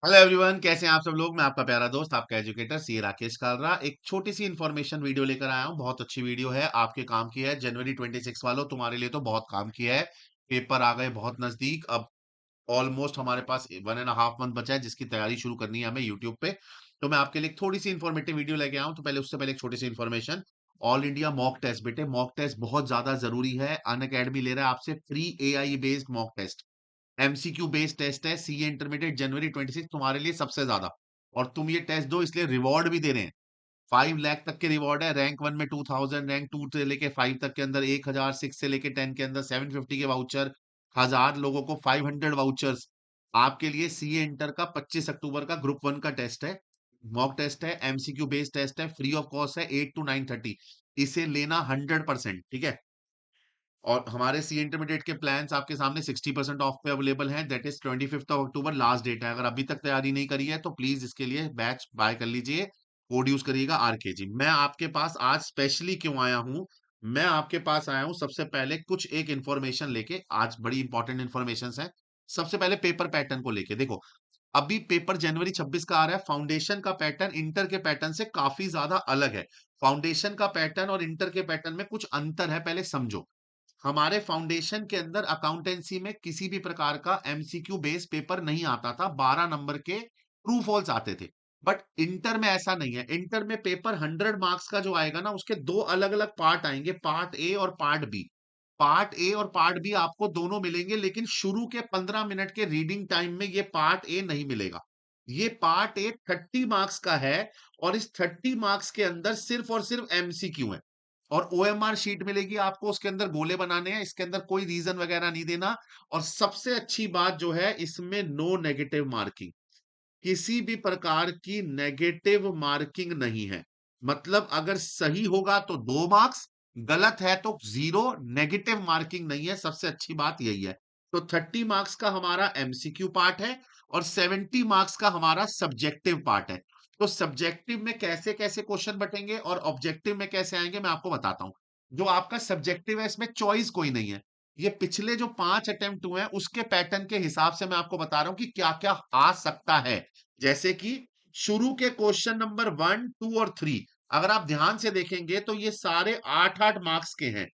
Hello everyone, कैसे हैं आप सब लोग। मैं आपका प्यारा दोस्त, आपका एजुकेटर सी राकेश कालरा एक छोटी सी इन्फॉर्मेशन वीडियो लेकर आया हूं। बहुत अच्छी वीडियो है, आपके काम की है। जनवरी 26 वालों, तुम्हारे लिए तो बहुत काम किया है। पेपर आ गए बहुत नजदीक। अब ऑलमोस्ट हमारे पास 1.5 मंथ बचा है, जिसकी तैयारी शुरू करनी है हमें यूट्यूब पे। तो मैं आपके लिए एक थोड़ी सी इन्फॉर्मेटिव वीडियो लेके आऊं। तो पहले उससे पहले एक छोटी सी information. All India mock test बेटे, मॉक टेस्ट बहुत ज्यादा जरूरी है। अन अकेडमी ले रहा है आपसे free AI based mock test. MCQ based test है। सीए इंटरमीडिएट जनवरी 26 तुम्हारे लिए सबसे ज्यादा। और तुम ये टेस्ट दो, इसलिए रिवॉर्ड भी दे रहे हैं। 5 लाख तक के रिवॉर्ड है। रैंक 1 में 2000, रैंक 2 से लेके 5 तक के अंदर 1000, 6 से लेके 10 के अंदर 750 के वाउचर। 1000 लोगों को 500 वाउचर्स। आपके लिए सीए इंटर का 25 अक्टूबर का ग्रुप 1 का टेस्ट है। मॉक टेस्ट है, एमसीक्यू बेस्ड टेस्ट है, फ्री ऑफ कॉस्ट है, 8 to 9:30। इसे लेना 100%, ठीक है। और हमारे सी इंटरमीडिएट के प्लान्स आपके सामने 60% ऑफ पे अवेलेबल हैं। That is 25 October last date है। अगर अभी तक तैयारी नहीं करी है तो प्लीज इसके लिए बैच बाय कर लीजिए। कोड यूज करिएगा आरकेजी। मैं आपके पास आज स्पेशली क्यों आया हूं? मैं आपके पास आया हूं सबसे पहले कुछ एक इन्फॉर्मेशन लेके। आज बड़ी इंपॉर्टेंट इन्फॉर्मेशन है। सबसे पहले पेपर पैटर्न को लेके देखो। अभी पेपर जनवरी 26 का आ रहा है। फाउंडेशन का पैटर्न इंटर के पैटर्न से काफी ज्यादा अलग है। फाउंडेशन का पैटर्न और इंटर के पैटर्न में कुछ अंतर है, पहले समझो। हमारे फाउंडेशन के अंदर अकाउंटेंसी में किसी भी प्रकार का एमसीक्यू बेस्ड पेपर नहीं आता था। 12 नंबर के ट्रू फॉल्स आते थे। बट इंटर में ऐसा नहीं है। इंटर में पेपर 100 मार्क्स का जो आएगा ना, उसके दो अलग अलग पार्ट आएंगे, पार्ट ए और पार्ट बी। पार्ट ए और पार्ट बी आपको दोनों मिलेंगे, लेकिन शुरू के 15 मिनट के रीडिंग टाइम में ये पार्ट ए नहीं मिलेगा। ये पार्ट ए 30 मार्क्स का है। और इस 30 मार्क्स के अंदर सिर्फ और सिर्फ एमसीक्यू है। और ओएमआर शीट मिलेगी आपको, उसके अंदर गोले बनाने हैं, इसके अंदर कोई रीजन वगैरह नहीं देना। और सबसे अच्छी बात जो है, इसमें नो नेगेटिव मार्किंग। किसी भी प्रकार की नेगेटिव मार्किंग नहीं है। मतलब अगर सही होगा तो 2 मार्क्स, गलत है तो 0। नेगेटिव मार्किंग नहीं है, सबसे अच्छी बात यही है। तो 30 मार्क्स का हमारा एमसीक्यू पार्ट है। और 70 मार्क्स का हमारा सब्जेक्टिव पार्ट है। तो सब्जेक्टिव में कैसे कैसे क्वेश्चन बटेंगे और ऑब्जेक्टिव में कैसे आएंगे, मैं आपको बताता हूं। जो आपका सब्जेक्टिव है, इसमें चॉइस कोई नहीं है। ये पिछले जो 5 अटेम्प्ट हुए हैं उसके पैटर्न के हिसाब से मैं आपको बता रहा हूं कि क्या क्या आ सकता है। जैसे कि शुरू के क्वेश्चन नंबर 1, 2 और 3, अगर आप ध्यान से देखेंगे तो ये सारे 8-8 मार्क्स के हैं।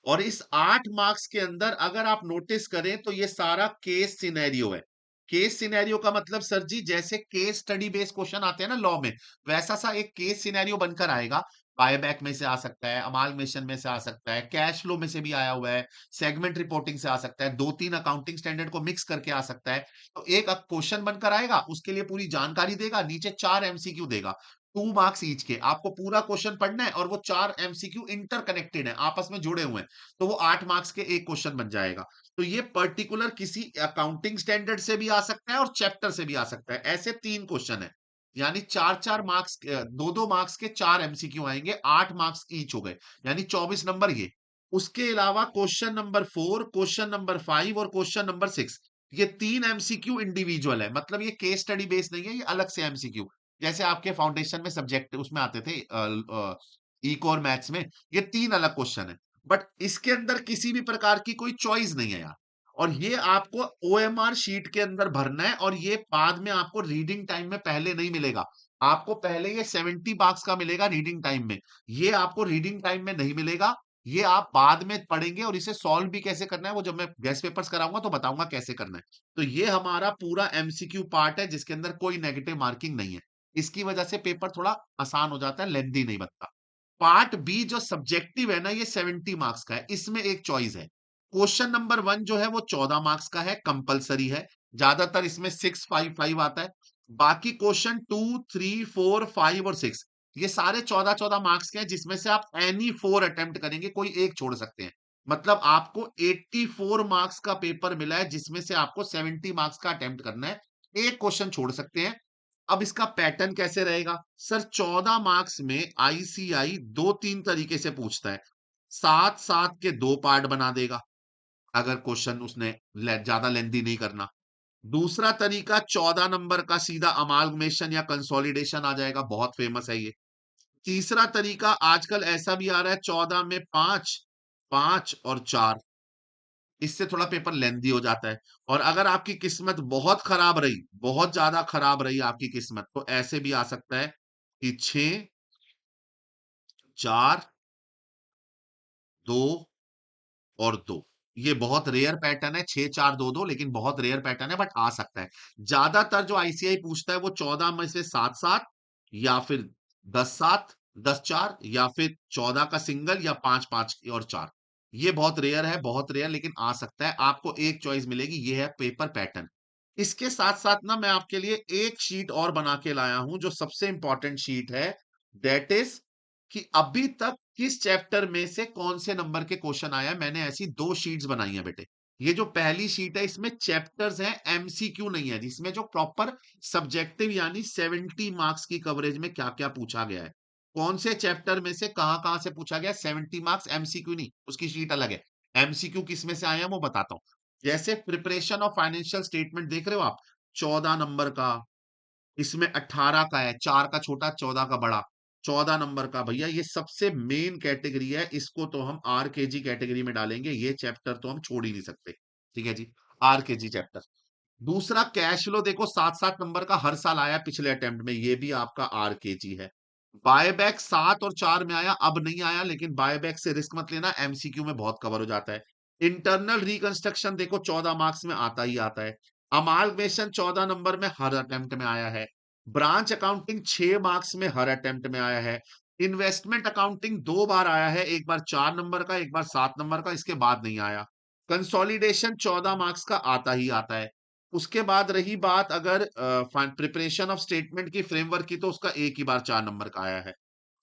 और इस 8 मार्क्स के अंदर अगर आप नोटिस करें तो ये सारा केस सिनेरियो है। केस सिनेरियो का मतलब सर जी, जैसे केस स्टडी बेस्ड क्वेश्चन आते हैं ना लॉ में, वैसा सा एक केस सिनेरियो बनकर आएगा। बायबैक में से आ सकता है, अमालमेशन में से आ सकता है, कैश फ्लो में से भी आया हुआ है, सेगमेंट रिपोर्टिंग से आ सकता है, 2-3 अकाउंटिंग स्टैंडर्ड को मिक्स करके आ सकता है। तो एक क्वेश्चन बनकर आएगा, उसके लिए पूरी जानकारी देगा, नीचे 4 एमसीक्यू देगा। 2 मार्क्स ईच के, आपको पूरा क्वेश्चन पढ़ना है। और वो 4 एमसीक्यू इंटरकनेक्टेड है, आपस में जुड़े हुए हैं। तो वो 8 मार्क्स के एक क्वेश्चन बन जाएगा। तो ये पर्टिकुलर किसी अकाउंटिंग स्टैंडर्ड से भी आ सकता है और चैप्टर से भी आ सकता है। ऐसे 3 क्वेश्चन है। यानी 4-4 मार्क्स, 2-2 मार्क्स के 4 एमसीक्यू आएंगे, 8 मार्क्स ईच हो गए। यानी 24 नंबर ये। उसके अलावा क्वेश्चन नंबर 4, क्वेश्चन नंबर 5 और क्वेश्चन नंबर 6, ये 3 एमसीक्यू इंडिविजुअल है। मतलब ये केस स्टडी बेस नहीं है, ये अलग से एमसीक्यू। जैसे आपके फाउंडेशन में सब्जेक्ट उसमें आते थे, इको और मैथ्स में, ये 3 अलग क्वेश्चन है। बट इसके अंदर किसी भी प्रकार की कोई चॉइस नहीं है यार। और ये आपको ओएमआर शीट के अंदर भरना है। और ये बाद में आपको रीडिंग टाइम में पहले नहीं मिलेगा। आपको पहले ये 70 मार्क्स का मिलेगा रीडिंग टाइम में। ये आपको रीडिंग टाइम में नहीं मिलेगा। ये आप बाद में पढ़ेंगे। और इसे सॉल्व भी कैसे करना है, वो जब मैं गेस्ट पेपर्स कराऊंगा तो बताऊंगा कैसे करना है। तो ये हमारा पूरा एमसीक्यू पार्ट है, जिसके अंदर कोई नेगेटिव मार्किंग नहीं है। इसकी वजह से पेपर थोड़ा आसान हो जाता है, लेंथी नहीं बनता। पार्ट बी जो सब्जेक्टिव है ना, ये 70 मार्क्स का है। इसमें एक चॉइस है। क्वेश्चन नंबर 1 जो है वो 14 मार्क्स का है, कंपलसरी है। ज्यादातर इसमें 6, 5, 5 आता है। बाकी क्वेश्चन 2, 3, 4, 5 और 6, ये सारे 14-14 मार्क्स के हैं, जिसमें से आप एनी 4 अटेम्प्ट करेंगे, कोई एक छोड़ सकते हैं। मतलब आपको 84 मार्क्स का पेपर मिला है, जिसमें से आपको 70 मार्क्स का अटेम्प्ट करना है। एक क्वेश्चन छोड़ सकते हैं। अब इसका पैटर्न कैसे रहेगा सर? 14 मार्क्स में आईसीआई 2-3 तरीके से पूछता है। 7-7 के 2 पार्ट बना देगा, अगर क्वेश्चन उसने ज्यादा लेंथी नहीं करना। दूसरा तरीका, 14 नंबर का सीधा अमालगमेशन या कंसोलिडेशन आ जाएगा, बहुत फेमस है ये। तीसरा तरीका आजकल ऐसा भी आ रहा है, 14 में 5, 5 और 4। इससे थोड़ा पेपर लेंदी हो जाता है। और अगर आपकी किस्मत बहुत खराब रही, बहुत ज्यादा खराब रही आपकी किस्मत, तो ऐसे भी आ सकता है कि 6, 4, 2 और 2। ये बहुत रेयर पैटर्न है, 6 4 2 2, लेकिन बहुत रेयर पैटर्न है, बट आ सकता है। ज्यादातर जो आईसीआई पूछता है वो 14 में से 7 7, या फिर 10 7, 10 4, या फिर 14 का सिंगल, या 5 5 और 4। ये बहुत रेयर है, बहुत रेयर, लेकिन आ सकता है। आपको एक चॉइस मिलेगी, ये है पेपर पैटर्न। इसके साथ साथ ना मैं आपके लिए एक शीट और बना के लाया हूं, जो सबसे इंपॉर्टेंट शीट है। दैट इज कि अभी तक किस चैप्टर में से कौन से नंबर के क्वेश्चन आया है। मैंने ऐसी दो शीट्स बनाई है बेटे। ये जो पहली शीट है, इसमें चैप्टर्स हैं, एमसीक्यू नहीं है, जिसमें जो प्रॉपर सब्जेक्टिव यानी 70 मार्क्स की कवरेज में क्या क्या पूछा गया है, कौन से चैप्टर में से कहां कहां से पूछा गया। 70 मार्क्स एमसीक्यू नहीं, उसकी शीट अलग है। एमसीक्यू किस में से आए हैं वो बताता हूं। जैसे प्रिपरेशन ऑफ फाइनेंशियल स्टेटमेंट देख रहे हो आप, 14 नंबर का। इसमें 18 का है, 4 का छोटा 14 का बड़ा। 14 नंबर का भैया, ये सबसे मेन कैटेगरी है, इसको तो हम आरकेजी कैटेगरी में डालेंगे, ये चैप्टर तो हम छोड़ ही नहीं सकते। ठीक है जी, आरकेजी चैप्टर। दूसरा कैश फ्लो देखो, 7 7 नंबर का हर साल आया पिछले अटेम्प्ट में, ये भी आपका आरकेजी है। बायबैक 7 और 4 में आया, अब नहीं आया, लेकिन बायबैक से रिस्क मत लेना, एमसीक्यू में बहुत कवर हो जाता है। इंटरनल रिकंस्ट्रक्शन देखो 14 मार्क्स में आता ही आता है। अमालगमेशन 14 नंबर में हर अटेम्प्ट में आया है। ब्रांच अकाउंटिंग 6 मार्क्स में हर अटेम्प्ट में आया है। इन्वेस्टमेंट अकाउंटिंग 2 बार आया है, एक बार 4 नंबर का, एक बार 7 नंबर का, इसके बाद नहीं आया। कंसोलिडेशन 14 मार्क्स का आता ही आता है। उसके बाद रही बात अगर प्रिपरेशन ऑफ स्टेटमेंट की फ्रेमवर्क की, तो उसका एक ही बार 4 नंबर का आया है।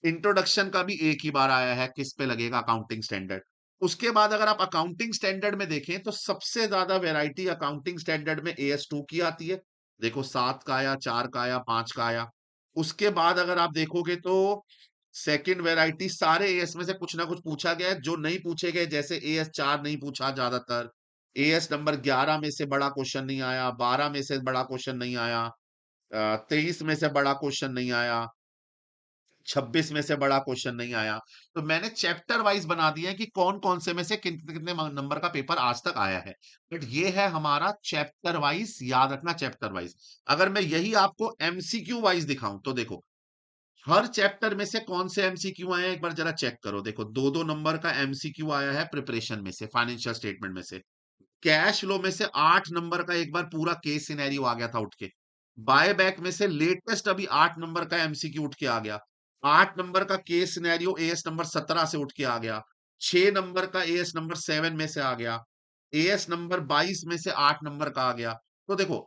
इंट्रोडक्शन का भी एक ही बार आया है, किस पे लगेगा, अकाउंटिंग स्टैंडर्ड। उसके बाद अगर आप अकाउंटिंग स्टैंडर्ड में देखें, तो सबसे ज्यादा वैरायटी अकाउंटिंग स्टैंडर्ड में AS2 की आती है। देखो 7 का आया, 4 का आया, 5 का आया। उसके बाद अगर आप देखोगे तो सेकंड वैरायटी, सारे एएस में से कुछ ना कुछ पूछा गया है। जो नहीं पूछे गए, जैसे AS4 नहीं पूछा ज्यादातर, एएस नंबर 11 में से बड़ा क्वेश्चन नहीं आया, 12 में से बड़ा क्वेश्चन नहीं आया, 23 में से बड़ा क्वेश्चन नहीं आया, 26 में से बड़ा क्वेश्चन नहीं आया। तो मैंने चैप्टर वाइज बना दिया है कि कौन कौन से में से कितने कितने नंबर का पेपर आज तक आया है। बट ये है हमारा चैप्टर वाइज, याद रखना चैप्टर वाइज। अगर मैं यही आपको एमसीक्यू वाइज दिखाऊं, तो देखो हर चैप्टर में से कौन से एमसीक्यू आए हैं, एक बार जरा चेक करो। देखो दो दो नंबर का एमसीक्यू आया है प्रिपरेशन में से, फाइनेंशियल स्टेटमेंट में से। कैश फ्लो में से 8 नंबर का एक बार पूरा केस सिनेरियो आ गया था उठ के। बाय बैक में से लेटेस्ट अभी 8 नंबर का एमसीक्यू उठ के आ गया। 8 नंबर का केस सिनेरियो एएस नंबर 17 से उठ के आ गया। 6 नंबर का एएस नंबर 7 में से आ गया। एएस नंबर 22 में से 8 नंबर का आ गया। तो देखो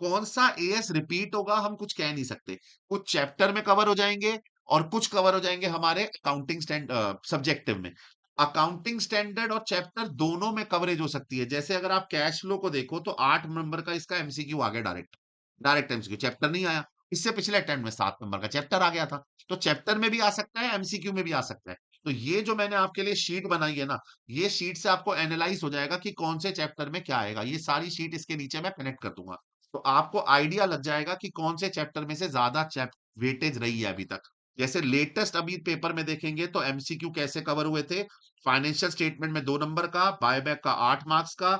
कौन सा एएस रिपीट होगा हम कुछ कह नहीं सकते। कुछ चैप्टर में कवर हो जाएंगे, और कुछ कवर हो जाएंगे हमारे अकाउंटिंग स्टैंड सब्जेक्टिव में। अकाउंटिंग स्टैंडर्ड और चैप्टर दोनों में कवरेज हो सकती है। जैसे अगर आप कैश फ्लो को देखो, तो 8 नंबर का इसका एमसीक्यू आ गया डायरेक्ट। डायरेक्ट एमसीक्यू, चैप्टर नहीं आया। इससे पिछले अटेम्प्ट में 7 नंबर का चैप्टर आ गया था। तो चैप्टर में भी आ सकता है, एमसीक्यू में भी आ सकता है। तो ये जो मैंने आपके लिए शीट बनाई है ना, ये शीट से आपको एनालाइज हो जाएगा कि कौन से चैप्टर में क्या आएगा। ये सारी शीट इसके नीचे मैं कनेक्ट कर दूंगा, तो आपको आइडिया लग जाएगा कि कौन से चैप्टर में से ज्यादा वेटेज रही है अभी तक। जैसे लेटेस्ट अभी पेपर में देखेंगे, तो एमसीक्यू कैसे कवर हुए थे। फाइनेंशियल स्टेटमेंट में 2 नंबर का, बायबैक का 8 मार्क्स का,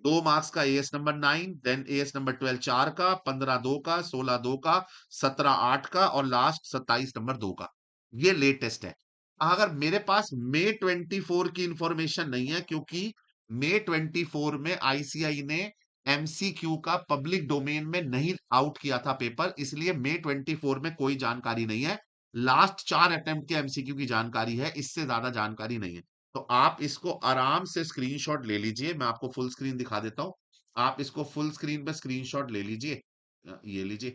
2 मार्क्स का AS number 9, then AS number 12 4 का, 15 2 का, 16 2 का, 17 8 का, और लास्ट 27 नंबर 2 का। ये लेटेस्ट है। अगर मेरे पास मई 24 की इंफॉर्मेशन नहीं है, क्योंकि मई 24 में आईसीआई ने एमसीक्यू का पब्लिक डोमेन में नहीं आउट किया था पेपर, इसलिए मई 24 में कोई जानकारी नहीं है। लास्ट 4 अटेम्प्ट के एमसीक्यू की जानकारी है, इससे ज्यादा जानकारी नहीं है। तो आप इसको आराम से स्क्रीनशॉट ले लीजिए, मैं आपको फुल स्क्रीन दिखा देता हूं। आप इसको फुल स्क्रीन पे स्क्रीनशॉट ले लीजिए, ये लीजिए,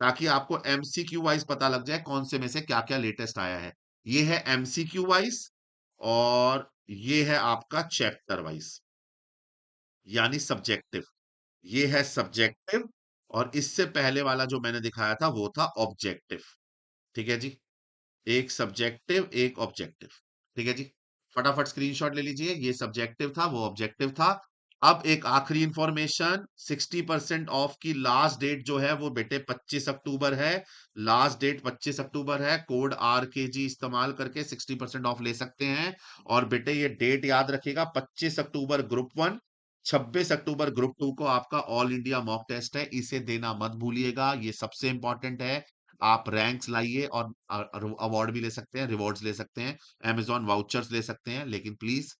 ताकि आपको एमसीक्यू वाइज पता लग जाए कौन से में से क्या क्या लेटेस्ट आया है। ये है एमसीक्यू वाइज, और ये है आपका चैप्टर वाइज, यानी सब्जेक्टिव। ये है सब्जेक्टिव, और इससे पहले वाला जो मैंने दिखाया था वो था ऑब्जेक्टिव। ठीक है जी, एक सब्जेक्टिव एक ऑब्जेक्टिव। ठीक है जी, फटाफट स्क्रीनशॉट ले लीजिए। ये सब्जेक्टिव था, वो ऑब्जेक्टिव था। अब एक आखिरी इंफॉर्मेशन, 60% ऑफ की लास्ट डेट जो है वो बेटे 25 अक्टूबर है। लास्ट डेट 25 अक्टूबर है। कोड RKG इस्तेमाल करके 60% ऑफ ले सकते हैं। और बेटे ये डेट याद रखिएगा, 25 अक्टूबर ग्रुप 1, 26 अक्टूबर ग्रुप 2 को आपका ऑल इंडिया मॉक टेस्ट है, इसे देना मत भूलिएगा, ये सबसे इम्पोर्टेंट है। आप रैंक्स लाइए और अवार्ड भी ले सकते हैं, रिवॉर्ड्स ले सकते हैं, अमेज़न वाउचर्स ले सकते हैं, लेकिन प्लीज़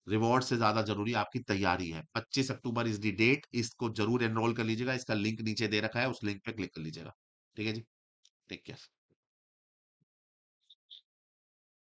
रिवॉर्ड से ज़्यादा ज़रूरी आपकी तैयारी है। 25 अक्टूबर इज़ द डेट, इसको ज़रूर एनरोल कर लीजिएगा, इसका लिंक नीचे दे रखा है, उस लिंक पे क्लिक कर लीजिएगा। ठीक है जी? Take care.